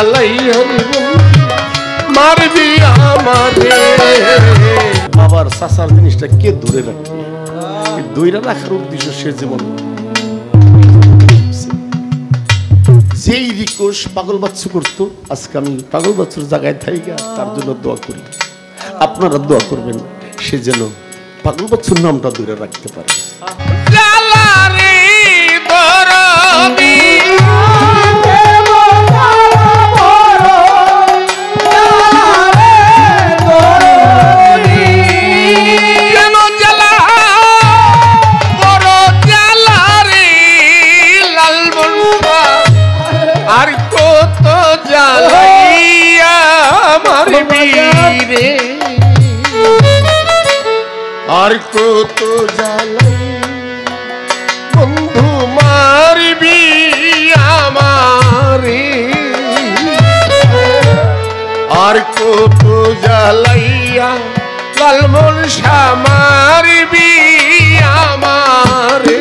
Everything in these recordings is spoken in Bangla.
জ্বালাইয়া মারবি আমারে। বাবার চাচার জিনিসটা কে ধরে রাখবে? দইরা রাখার উদ্দেশ্য সে জীবন যেই রিকোশ পাগল বাচ্চু করতো, আজকে আমি পাগল বাচ্চুর জায়গায় থাইগা তার জন্য দোয়া করি। আপনারা দোয়া করবেন সে যেন পাগল বাচ্চুর নামটা ধরে রাখতে পারে। আর কত জ্বালাই বন্ধু মারবি আমারে, আর কত জ্বালাইয়া লালমন শাহ মারবি আমারে।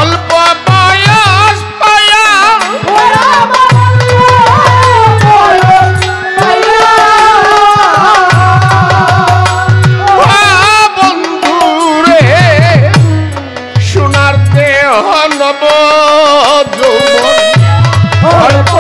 অল্প বয়স পায়া বন্ধুরে সোনার দেহ নব যৌবন অল্প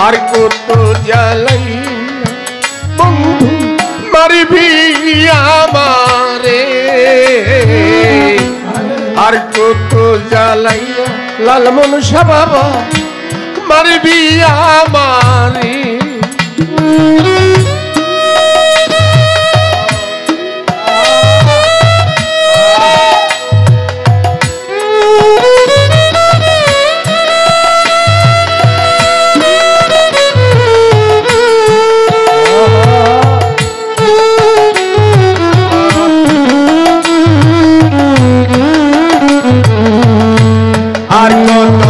আর কত জ্বালাই বন্ধু মারবি আমারে, আর কত জ্বালাই লালমন শাহ বাবা মারবি আমারে। আর কত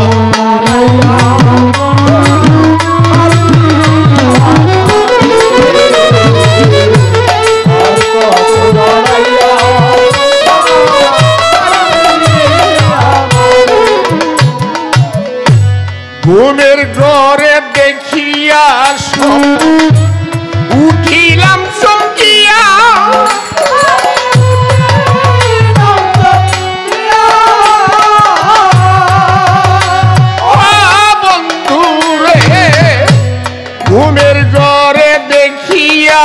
ঘুমের ঘরে দেখিয়া উঠিলাম চমকিয়া, ঘুমের ঘরে দেখিয়া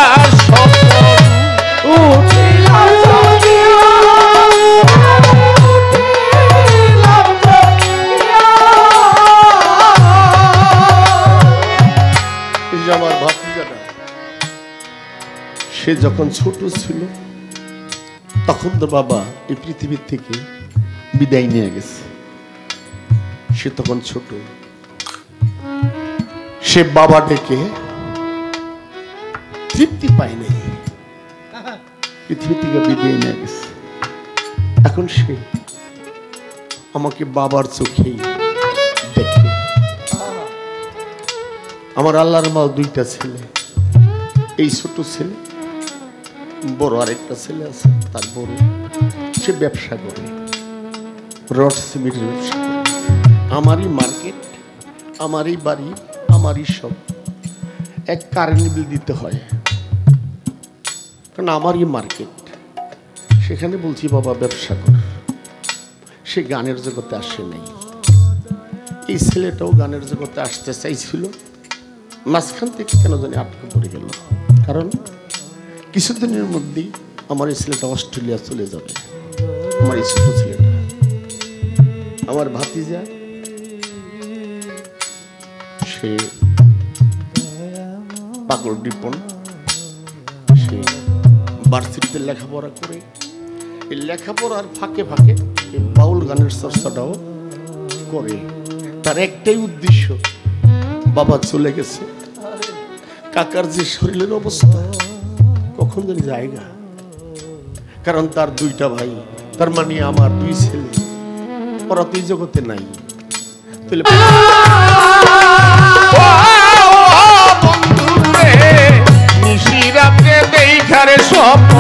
আমার ভাতিজাটা সে যখন ছোট ছিল তখন তো বাবা এই পৃথিবীর থেকে বিদায় নিয়ে গেছে। সে তখন ছোট, সে বাবা ডেকে তৃপ্তি পায় নাই, পৃথিবী থেকে বিদায় নিয়ে গেছে। এখন সে আমাকে বাবার চোখেই দেখে। আমার আল্লাহর মাল দুইটা ছেলে, এই ছোট ছেলে, বড় আরেকটা ছেলে আছে, তার বড় সে ব্যবসা করে, রড সিমেন্টের ব্যবসা করে। আমারই মার্কেট, আমারই বাড়ি, আমারই সব। এক কারেন্ট বিল দিতে হয়, কারণ আমারই মার্কেট। সেখানে বলছি বাবা ব্যবসা কর। সে গানের জগতে আসে নাই। এই ছেলেটাও গানের জগতে আসতে চাইছিল, মাঝখান থেকে কেন জানি আটকে পড়ে গেল। কারণ কিছুদিনের মধ্যেই আমার এই ছেলেটা অস্ট্রেলিয়া চলে যাবে। আমার এই ছোট ছেলেটা, আমার ভাতিজা, সে পাগল ডিপন, সে ভার্সিটিতে লেখাপড়া করে। এই লেখাপড়ার ফাঁকে ফাঁকে এই বাউল গানের চর্চাটাও করে। তার একটাই উদ্দেশ্য, বাবা চলে গেছে, কাকার যে শরীরের অবস্থা কখন জানি জায়গা। কারণ তার দুইটা ভাই, তার মানে আমার দুই ছেলে, ওরা তো এই জগতে নাই। তাহলে নিশিরাতে দেখারে স্বপ্ন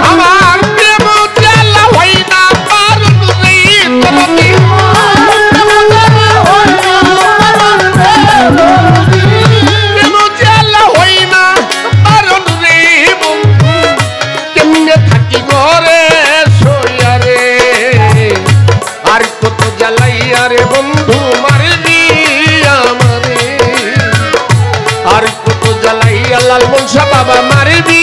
আমার প্রেম জ্বালা হয় না পারুন রে তরতি প্রেম জ্বালা হয় না পারুন রে বন্ধু কেমনে থাকি ঘরে সইয়া রে আর কত জ্বালাইয়া রে বন্ধু মারবি আমারে আর কত জ্বালাইয়া লাল মনসা বাবা মারবি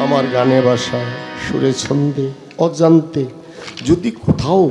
আমার গানে বাসা সুরে ছন্দে অজান্তে যদি কোথাও